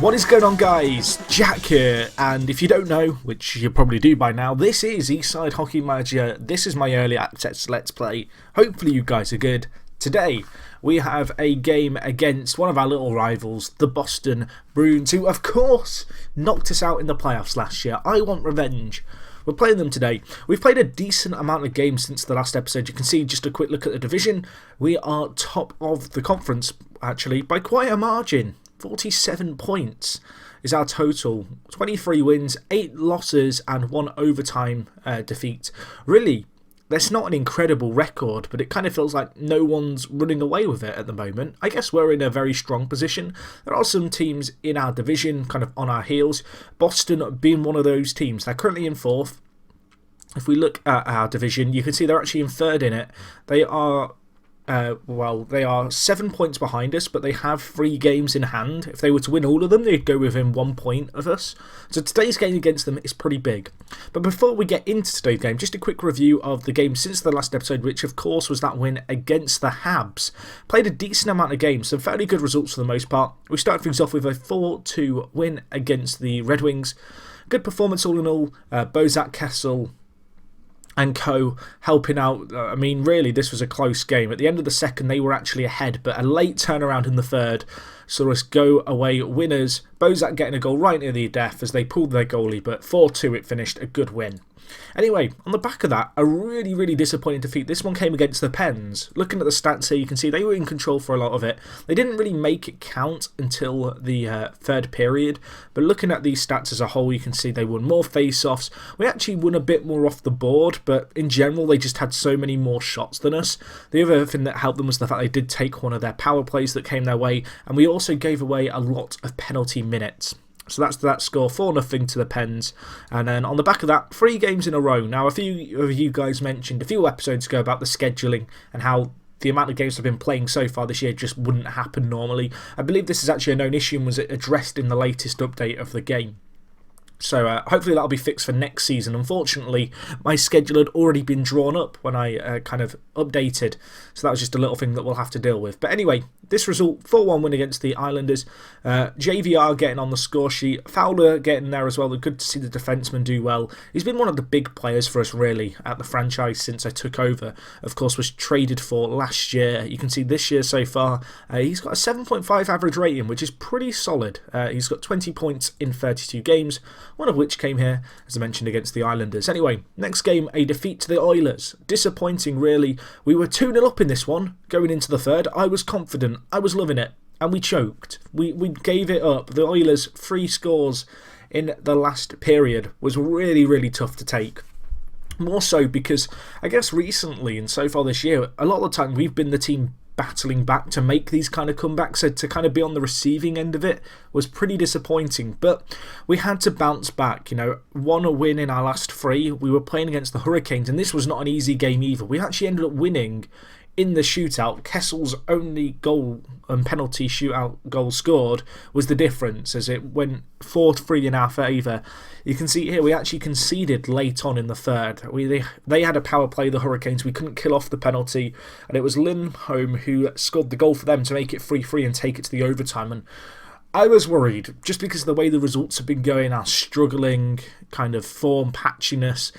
What is going on, guys? Jack here, and if you don't know, which you probably do by now, this is Eastside Hockey Manager. This is my early access Let's Play. Hopefully you guys are good. Today, we have a game against one of our little rivals, the Boston Bruins, who of course knocked us out in the playoffs last year. I want revenge. We're playing them today. We've played a decent amount of games since the last episode. You can see just a quick look at the division. We are top of the conference, actually, by quite a margin. 47 points is our total. 23 wins, 8 losses, and 1 overtime defeat. Really, that's not an incredible record, but it kind of feels like no one's running away with it at the moment. I guess we're in a very strong position. There are some teams in our division kind of on our heels. Boston being one of those teams. They're currently in 4th. If we look at our division, you can see they're actually in 3rd in it. They are... they are 7 points behind us, but they have 3 games in hand. If they were to win all of them, they'd go within 1 point of us. So today's game against them is pretty big. But before we get into today's game, just a quick review of the game since the last episode, which of course was that win against the Habs. Played a decent amount of games, some fairly good results for the most part. We started things off with a 4-2 win against the Red Wings. Good performance all in all. Bozak, Kessel and co helping out. I mean, really, this was a close game. At the end of the second, they were actually ahead, but a late turnaround in the third saw us go away winners. Bozak getting a goal right near the death as they pulled their goalie, but 4-2 it finished, a good win. Anyway, on the back of that, a really disappointing defeat. This one came against the Pens. Looking at the stats here, you can see they were in control for a lot of it. They didn't really make it count until the third period, but looking at these stats as a whole, you can see they won more face-offs. We actually won a bit more off the board, but in general, they just had so many more shots than us. The other thing that helped them was the fact they did take one of their power plays that came their way, and we also gave away a lot of penalty minutes. So that's that score, 4-0 to the Pens. And then on the back of that, 3 games in a row. Now, a few of you guys mentioned a few episodes ago about the scheduling and how the amount of games I've been playing so far this year just wouldn't happen normally. I believe this is actually a known issue and was addressed in the latest update of the game. So hopefully that'll be fixed for next season. Unfortunately, my schedule had already been drawn up when I kind of updated. So that was just a little thing that we'll have to deal with. But anyway, this result, 4-1 win against the Islanders. JVR getting on the score sheet. Fowler getting there as well. Good to see the defenseman do well. He's been one of the big players for us, really, at the franchise since I took over. Of course, was traded for last year. You can see this year so far, he's got a 7.5 average rating, which is pretty solid. He's got 20 points in 32 games. One of which came here, as I mentioned, against the Islanders. Anyway, next game, a defeat to the Oilers. Disappointing, really. We were 2-0 up in this one, going into the third. I was confident. I was loving it. And we choked. We gave it up. The Oilers' 3 scores in the last period was really tough to take. More so because, I guess recently and so far this year, a lot of the time we've been the team battling back to make these kind of comebacks, so to kind of be on the receiving end of it was pretty disappointing, but we had to bounce back. You know, 1 win in our last 3. We were playing against the Hurricanes, and this was not an easy game either. We actually ended up winning in the shootout. Kessel's only goal and penalty shootout goal scored was the difference, as it went 4-3 in our favour. You can see here we actually conceded late on in the third. They had a power play, the Hurricanes. We couldn't kill off the penalty, and it was Lindholm who scored the goal for them to make it 3-3 and take it to the overtime. And I was worried, just because of the way the results have been going, our struggling kind of form patchiness.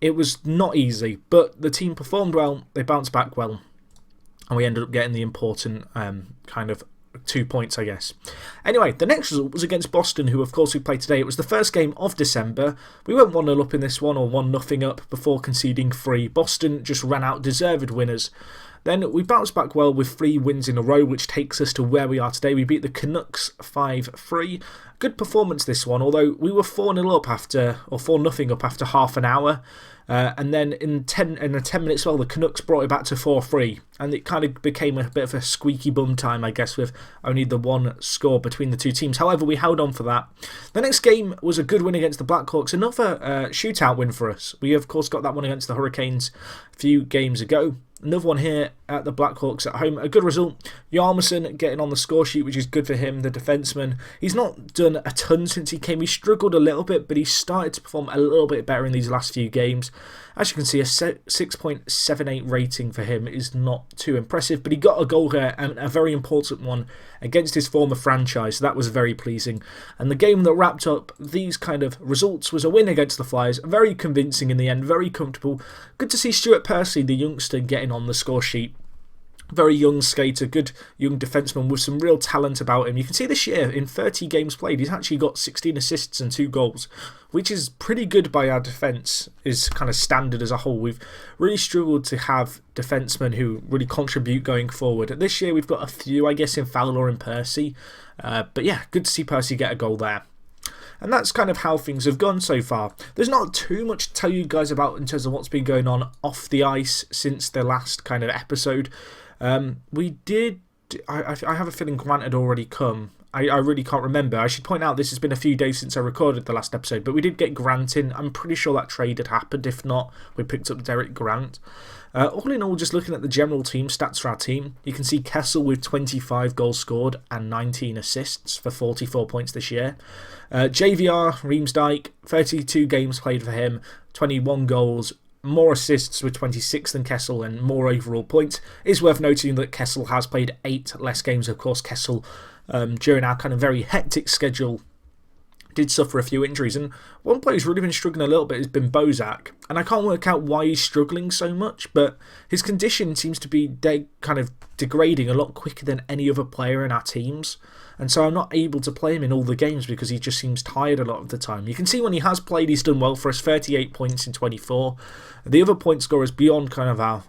It was not easy, but the team performed well. They bounced back well. And we ended up getting the important kind of 2 points, I guess. Anyway, the next result was against Boston, who of course we played today. It was the first game of December. We went 1-0 up in this one, or 1-0 up, before conceding 3. Boston just ran out deserved winners. Then we bounced back well with 3 wins in a row, which takes us to where we are today. We beat the Canucks 5-3. Good performance this one, although we were 4-0 up after, or 4-0 up after half an hour. And then in 10 minutes, well, the Canucks brought it back to 4-3, and it kind of became a bit of a squeaky bum time, I guess, with only the 1 score between the 2 teams. However, we held on for that. The next game was a good win against the Blackhawks, another shootout win for us. We, of course, got that one against the Hurricanes a few games ago. Another one here at the Blackhawks at home. A good result. Yarmison getting on the score sheet, which is good for him, the defenseman. He's not done a ton since he came. He struggled a little bit, but he started to perform a little bit better in these last few games. As you can see, a 6.78 rating for him is not too impressive, but he got a goal here, and a very important one, against his former franchise, so that was very pleasing. And the game that wrapped up these kind of results was a win against the Flyers, very convincing in the end, very comfortable. Good to see Stuart Percy, the youngster, getting on the score sheet. Very young skater, good young defenseman with some real talent about him. You can see this year, in 30 games played, he's actually got 16 assists and 2 goals, which is pretty good by our defence, is kind of standard as a whole. We've really struggled to have defensemen who really contribute going forward. This year we've got a few, I guess, in Fowler and Percy. But yeah, good to see Percy get a goal there. And that's kind of how things have gone so far. There's not too much to tell you guys about in terms of what's been going on off the ice since the last kind of episode. I have a feeling Grant had already come. I really can't remember. I should point out this has been a few days since I recorded the last episode, but we did get Grant in. I'm pretty sure that trade had happened. If not, we picked up Derek Grant. All in all, just looking at the general team stats for our team, you can see Kessel with 25 goals scored and 19 assists for 44 points this year. JVR, Riemsdyk, 32 games played for him, 21 goals, more assists with 26 than Kessel, and more overall points. It is worth noting that Kessel has played 8 less games. Of course, Kessel, during our kind of very hectic schedule, did suffer a few injuries, and one player who's really been struggling a little bit has been Bozak, and I can't work out why he's struggling so much, but his condition seems to be kind of degrading a lot quicker than any other player in our teams, and so I'm not able to play him in all the games because he just seems tired a lot of the time. You can see when he has played, he's done well for us, 38 points in 24. The other point scorers beyond kind of our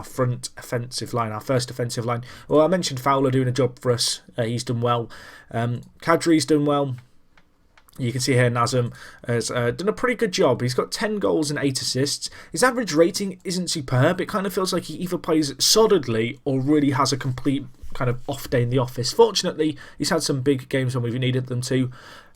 front offensive line, our first offensive line. Well, I mentioned Fowler doing a job for us. He's done well. Kadri's done well. You can see here Nazem has done a pretty good job. He's got 10 goals and 8 assists. His average rating isn't superb. It kind of feels like he either plays solidly or really has a complete kind of off day in the office. Fortunately, he's had some big games when we've needed them to.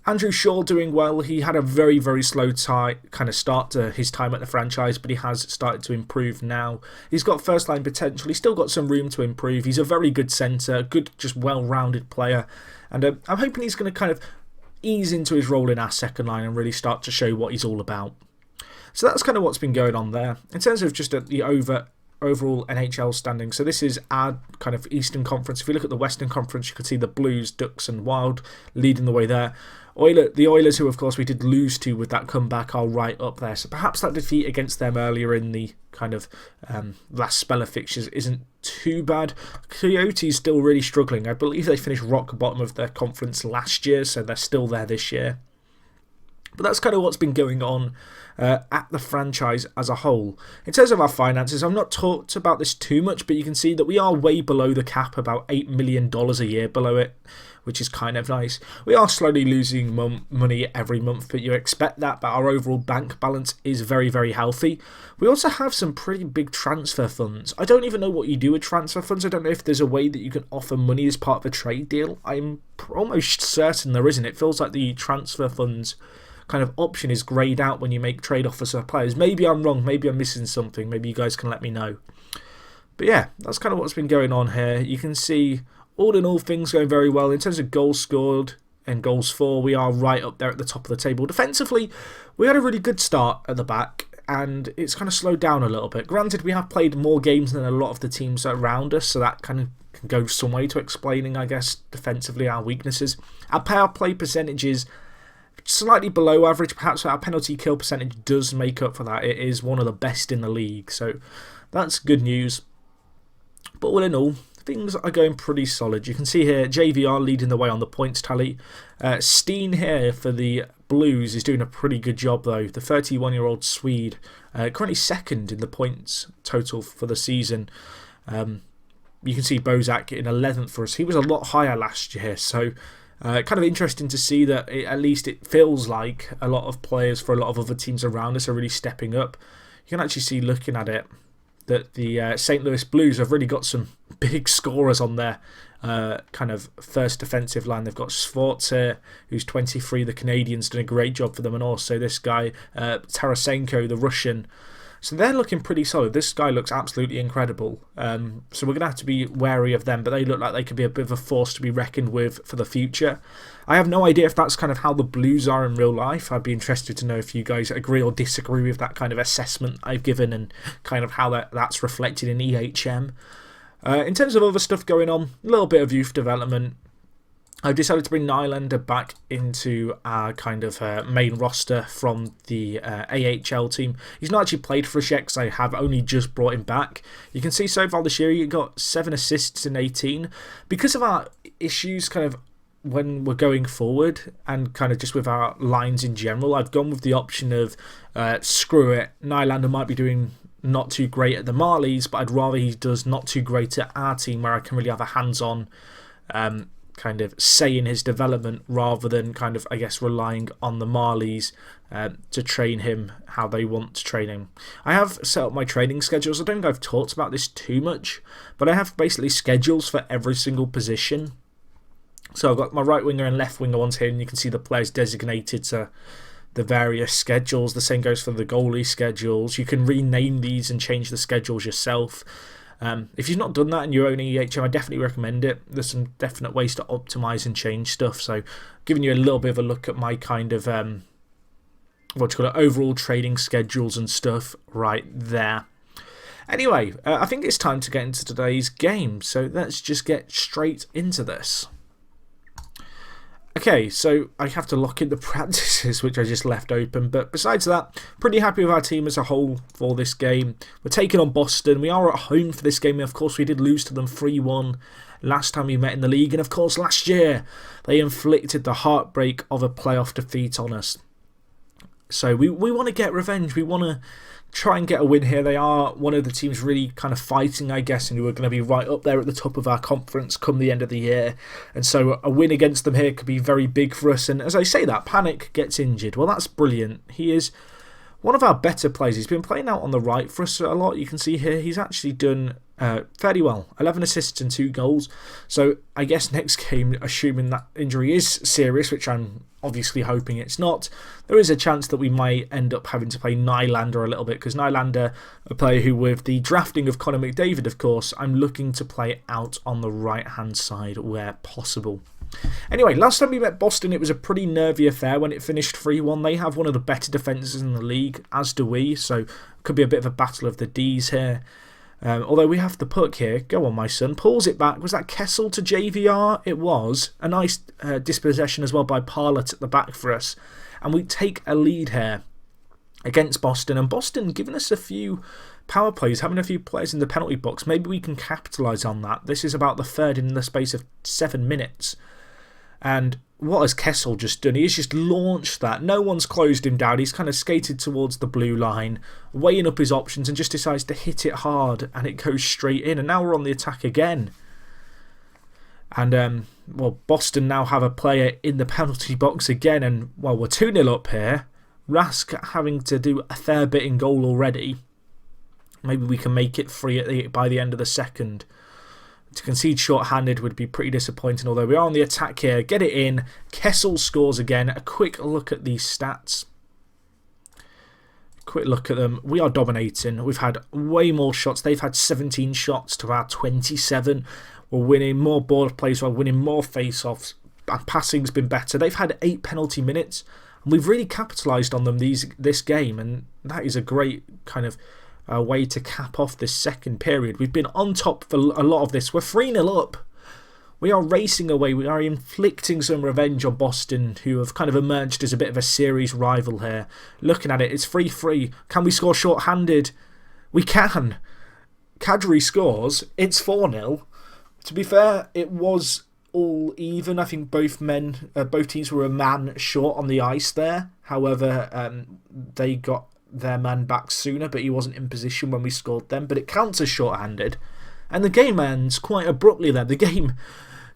Andrew Shaw doing well. He had a very, very slow kind of start to his time at the franchise, but he has started to improve now. He's got first line potential. He's still got some room to improve. He's a very good centre, good, just well-rounded player. And I'm hoping he's going to kind of ease into his role in our second line and really start to show what he's all about. So that's kind of what's been going on there. In terms of just the overall NHL standing, so this is our kind of Eastern Conference. If you look at the Western Conference, you can see the Blues, Ducks and Wild leading the way there. The Oilers, who of course we did lose to with that comeback, are right up there. So perhaps that defeat against them earlier in the kind of last spell of fixtures isn't too bad. Coyotes still really struggling. I believe they finished rock bottom of their conference last year, so they're still there this year. But that's kind of what's been going on at the franchise as a whole. In terms of our finances, I've not talked about this too much, but you can see that we are way below the cap, about $8 million a year below it, which is kind of nice. We are slowly losing money every month, but you expect that, but our overall bank balance is very, very healthy. We also have some pretty big transfer funds. I don't even know what you do with transfer funds. I don't know if there's a way that you can offer money as part of a trade deal. I'm almost certain there isn't. It feels like the transfer funds kind of option is greyed out when you make trade offers for players. Maybe I'm wrong, maybe I'm missing something, maybe you guys can let me know. But yeah, that's kind of what's been going on here. You can see, all in all, things going very well. In terms of goals scored and goals for, we are right up there at the top of the table. Defensively, we had a really good start at the back, and it's kind of slowed down a little bit. Granted, we have played more games than a lot of the teams around us, so that kind of can go some way to explaining, I guess, defensively our weaknesses. Our power play percentage is slightly below average. Perhaps our penalty kill percentage does make up for that. It is one of the best in the league, so that's good news. But all in all, things are going pretty solid. You can see here JVR leading the way on the points tally. Steen here for the Blues is doing a pretty good job though. The 31-year-old Swede, currently second in the points total for the season. You can see Bozak in 11th for us. He was a lot higher last year, so kind of interesting to see that at least it feels like a lot of players for a lot of other teams around us are really stepping up. You can actually see, looking at it, that the St. Louis Blues have really got some big scorers on their kind of first defensive line. They've got Svorts here, who's 23. The Canadians done a great job for them, and also this guy, Tarasenko, the Russian. So they're looking pretty solid. This guy looks absolutely incredible. So we're going to have to be wary of them, but they look like they could be a bit of a force to be reckoned with for the future. I have no idea if that's kind of how the Blues are in real life. I'd be interested to know if you guys agree or disagree with that kind of assessment I've given and kind of how that's reflected in EHM. In terms of other stuff going on, a little bit of youth development. I've decided to bring Nylander back into our kind of main roster from the AHL team. He's not actually played for us yet because I have only just brought him back. You can see so far this year he got 7 assists in 18. Because of our issues kind of when we're going forward and kind of just with our lines in general, I've gone with the option of screw it. Nylander might be doing not too great at the Marlies, but I'd rather he does not too great at our team where I can really have a hands-on kind of say in his development rather than kind of, I guess, relying on the Marlies to train him how they want to train him. I have set up my training schedules. I don't think I've talked about this too much, but I have basically schedules for every single position. So I've got my right winger and left winger ones here, and you can see the players designated to the various schedules. The same goes for the goalie schedules. You can rename these and change the schedules yourself. If you've not done that and you're owning EHM, I definitely recommend it. There's some definite ways to optimize and change stuff. So giving you a little bit of a look at my kind of overall trading schedules and stuff right there. Anyway, I think it's time to get into today's game. So let's just get straight into this. Okay, so I have to lock in the practices, which I just left open. But besides that, pretty happy with our team as a whole for this game. We're taking on Boston. We are at home for this game. And of course, we did lose to them 3-1 last time we met in the league. And of course, last year, they inflicted the heartbreak of a playoff defeat on us. So we want to get revenge. We want to try and get a win here. They are one of the teams really kind of fighting, I guess, and who are going to be right up there at the top of our conference come the end of the year. And so a win against them here could be very big for us. And as I say that, Panic gets injured. Well, that's brilliant. He is one of our better players. He's been playing out on the right for us a lot. You can see here he's actually done fairly well. 11 assists and 2 goals. So I guess next game, assuming that injury is serious, which I'm obviously hoping it's not, there is a chance that we might end up having to play Nylander a little bit, because Nylander, a player who, with the drafting of Connor McDavid, of course, I'm looking to play out on the right-hand side where possible. Anyway, last time we met Boston, it was a pretty nervy affair when it finished 3-1. They have one of the better defences in the league, as do we, so it could be a bit of a battle of the Ds here. Although we have the puck here. Go on, my son. Pulls it back. Was that Kessel to JVR? It was. A nice dispossession as well by Parlett at the back for us. And we take a lead here against Boston. And Boston giving us a few power plays, having a few players in the penalty box. Maybe we can capitalise on that. This is about the third in the space of 7 minutes. And what has Kessel just done? He's just launched that. No one's closed him down. He's kind of skated towards the blue line, weighing up his options, and just decides to hit it hard, and it goes straight in. And now we're on the attack again. And, well, Boston now have a player in the penalty box again. And, well, we're 2-0 up here. Rask having to do a fair bit in goal already. Maybe we can make it free by the end of the second. To concede short-handed would be pretty disappointing, although we are on the attack here. Get it in. Kessel scores again. A quick look at these stats. Quick look at them. We are dominating. We've had way more shots. They've had 17 shots to our 27. We're winning more board plays. We're winning more face-offs. And passing's been better. They've had 8 penalty minutes. And we've really capitalised on them this game. And that is a great kind of way to cap off this second period. We've been on top for a lot of this. We're 3-0 up. We are racing away. We are inflicting some revenge on Boston, who have kind of emerged as a bit of a series rival here. Looking at it, it's 3-3. Can we score short-handed? We can. Kadri scores. It's 4-0. To be fair, it was all even. I think both teams were a man short on the ice there. However, they got their man back sooner, but he wasn't in position when we scored them. But it counts as short-handed. And the game ends quite abruptly there. The game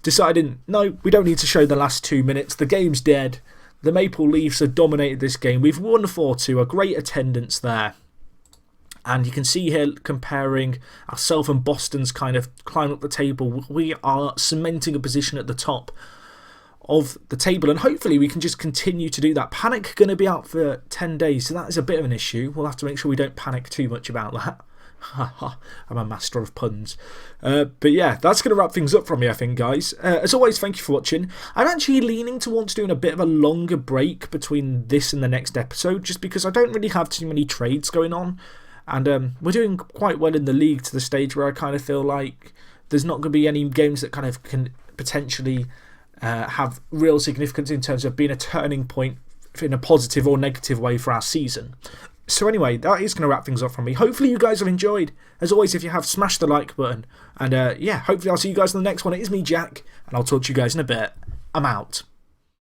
deciding, no, we don't need to show the last 2 minutes. The game's dead. The Maple Leafs have dominated this game. We've won 4-2. A great attendance there. And you can see here, comparing ourselves and Boston's kind of climb up the table, we are cementing a position at the top of the table, and hopefully we can just continue to do that. Panic going to be out for 10 days, so that is a bit of an issue. We'll have to make sure we don't panic too much about that. I'm a master of puns. But yeah, that's going to wrap things up from me, I think, guys. As always, thank you for watching. I'm actually leaning towards doing a bit of a longer break between this and the next episode, just because I don't really have too many trades going on. And we're doing quite well in the league to the stage where I kind of feel like there's not going to be any games that kind of can potentially have real significance in terms of being a turning point in a positive or negative way for our season. So anyway, that is going to wrap things up from me. Hopefully you guys have enjoyed. As always, if you have, smash the like button. And yeah, hopefully I'll see you guys in the next one. It is me, Jack, and I'll talk to you guys in a bit. I'm out.